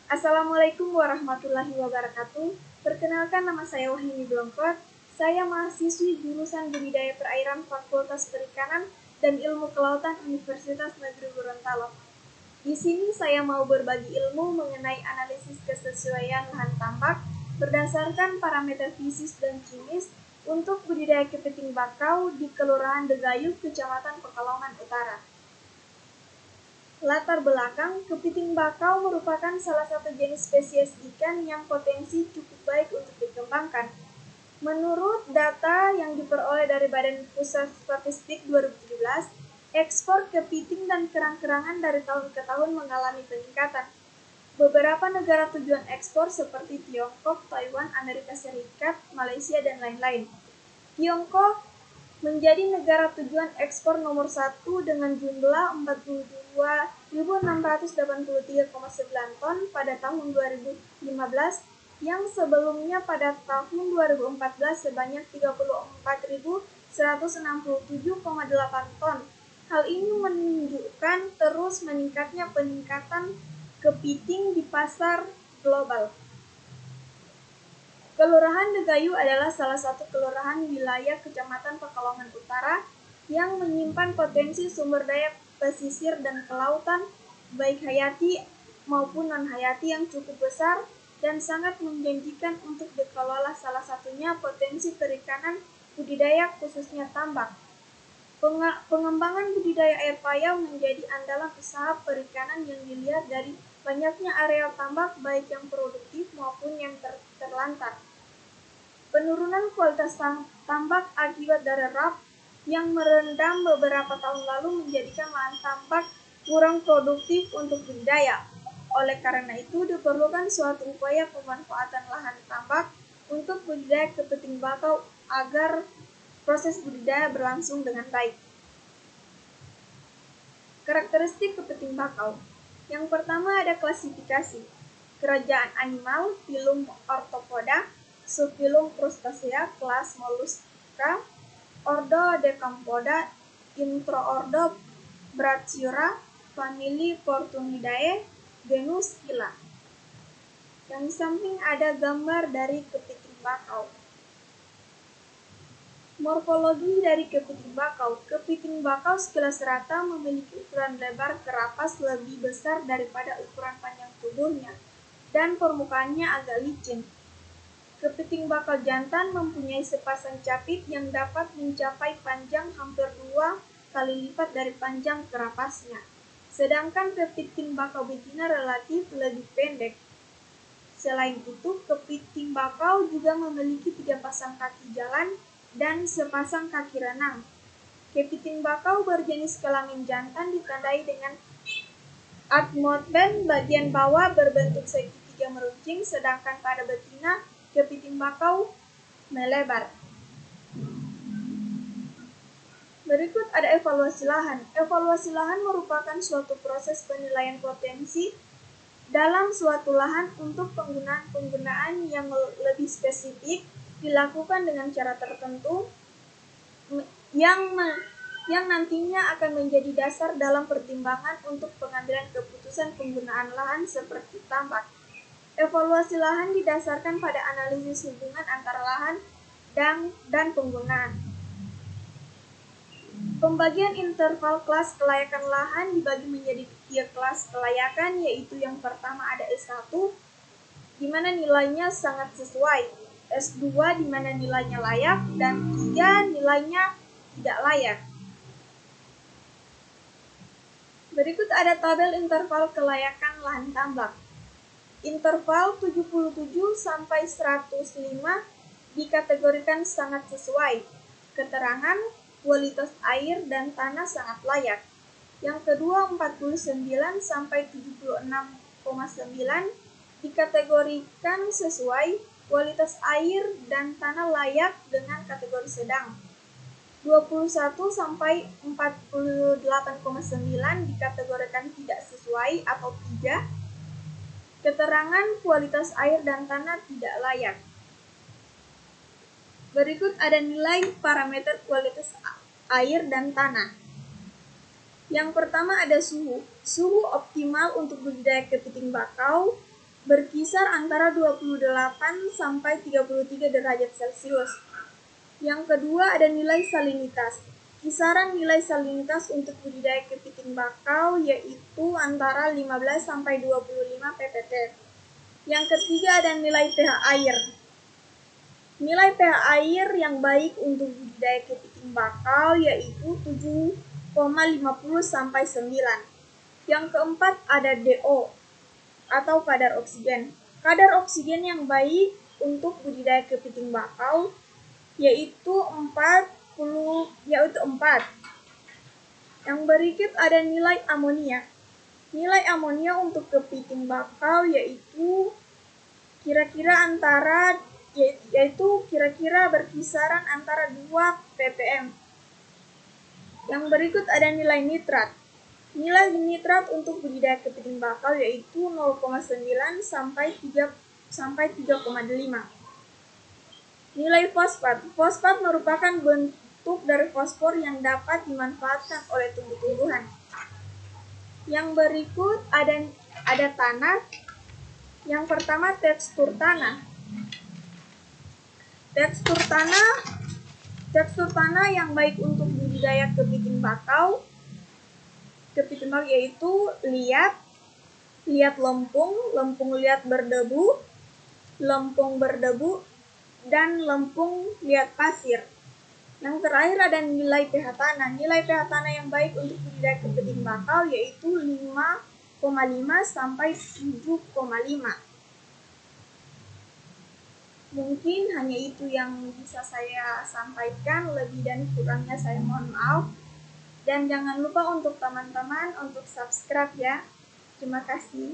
Assalamualaikum warahmatullahi wabarakatuh. Perkenalkan, nama saya Wahyuni Blongkot. Saya mahasiswi jurusan Budidaya Perairan Fakultas Perikanan dan Ilmu Kelautan Universitas Negeri Gorontalo. Di sini saya mau berbagi ilmu mengenai analisis kesesuaian lahan tambak berdasarkan parameter fisik dan kimis untuk budidaya kepiting bakau di Kelurahan Degayuh, Kecamatan Pekalongan Utara. Latar belakang, kepiting bakau merupakan salah satu jenis spesies ikan yang potensi cukup baik untuk dikembangkan. Menurut data yang diperoleh dari Badan Pusat Statistik 2017, ekspor kepiting dan kerang-kerangan dari tahun ke tahun mengalami peningkatan. Beberapa negara tujuan ekspor seperti Tiongkok, Taiwan, Amerika Serikat, Malaysia, dan lain-lain. Tiongkok menjadi negara tujuan ekspor nomor 1 dengan jumlah 42.683,9 ton pada tahun 2015 yang sebelumnya pada tahun 2014 sebanyak 34.167,8 ton. Hal ini menunjukkan terus meningkatnya peningkatan kepiting di pasar global. Kelurahan Degayuh adalah salah satu kelurahan wilayah Kecamatan Pekalongan Utara yang menyimpan potensi sumber daya pesisir dan kelautan, baik hayati maupun non-hayati yang cukup besar dan sangat menjanjikan untuk dikelola, salah satunya potensi perikanan budidaya khususnya tambak. Pengembangan budidaya air payau menjadi andalan usaha perikanan yang dilihat dari banyaknya areal tambak baik yang produktif maupun yang terlantar. Penurunan kualitas tambak akibat dari RAP yang merendam beberapa tahun lalu menjadikan lahan tambak kurang produktif untuk budidaya. Oleh karena itu, diperlukan suatu upaya pemanfaatan lahan tambak untuk budidaya kepiting bakau agar proses budidaya berlangsung dengan baik. Karakteristik kepiting bakau. Yang pertama ada klasifikasi. Kerajaan animal, filum Arthropoda, subfilum Crustacea, kelas Mollusca, ordo Decapoda, introordo Brachyura, famili Portunidae, genus Scylla. Yang di samping ada gambar dari kepiting bakau. Morfologi dari kepiting bakau. Kepiting bakau sekilas rata memiliki ukuran lebar kerapas lebih besar daripada ukuran panjang tubuhnya, dan permukaannya agak licin. Kepiting bakau jantan mempunyai sepasang capit yang dapat mencapai panjang hampir 2 kali lipat dari panjang kerapasnya, sedangkan kepiting bakau betina relatif lebih pendek. Selain itu, kepiting bakau juga memiliki 3 pasang kaki jalan dan sepasang kaki renang. Kepiting bakau berjenis kelamin jantan ditandai dengan admotband bagian bawah berbentuk segitiga meruncing, sedangkan pada betina kepiting bakau melebar. Berikut ada evaluasi lahan. Evaluasi lahan merupakan suatu proses penilaian potensi dalam suatu lahan untuk penggunaan yang lebih spesifik dilakukan dengan cara tertentu yang nantinya akan menjadi dasar dalam pertimbangan untuk pengambilan keputusan penggunaan lahan seperti tambak. Evaluasi lahan didasarkan pada analisis hubungan antara lahan dan penggunaan. Pembagian interval kelas kelayakan lahan dibagi menjadi 3 kelas kelayakan, yaitu yang pertama ada S1, di mana nilainya sangat sesuai, S2 di mana nilainya layak, dan 3 nilainya tidak layak. Berikut ada tabel interval kelayakan lahan tambak. Interval 77 sampai 105 dikategorikan sangat sesuai. Keterangan, kualitas air dan tanah sangat layak. Yang kedua 49 sampai 76,9 dikategorikan sesuai, kualitas air dan tanah layak dengan kategori sedang. 21 sampai 48,9 dikategorikan tidak sesuai atau 3. Keterangan kualitas air dan tanah tidak layak. Berikut ada nilai parameter kualitas air dan tanah. Yang pertama ada suhu. Suhu optimal untuk budidaya kepiting bakau berkisar antara 28 sampai 33 derajat Celcius. Yang kedua ada nilai salinitas. Kisaran nilai salinitas untuk budidaya kepiting bakau yaitu antara 15 sampai 25 ppt. Yang ketiga ada nilai pH air. Nilai pH air yang baik untuk budidaya kepiting bakau yaitu 7,50 sampai 9. Yang keempat ada DO atau kadar oksigen. Kadar oksigen yang baik untuk budidaya kepiting bakau yaitu 4. Yang berikut ada nilai amonia. Nilai amonia untuk kepiting bakau yaitu kira-kira berkisaran antara 2 ppm. Yang berikut ada nilai nitrat. Nilai nitrat untuk budidaya kepiting bakau yaitu 0,9 sampai 3,5. Nilai fosfat. Fosfat merupakan bentuk dari fosfor yang dapat dimanfaatkan oleh tumbuh-tumbuhan. Yang berikut ada tanah. Yang pertama tekstur tanah. Tekstur tanah yang baik untuk budidaya kepiting bakau yaitu liat lempung liat berdebu, lempung berdebu, dan lempung liat pasir. Yang terakhir ada nilai pH tanah. Nilai pH tanah yang baik untuk budidaya kepiting bakau yaitu 5,5 sampai 7,5. Mungkin hanya itu yang bisa saya sampaikan, lebih dan kurangnya saya mohon maaf. Dan jangan lupa untuk teman-teman untuk subscribe ya. Terima kasih.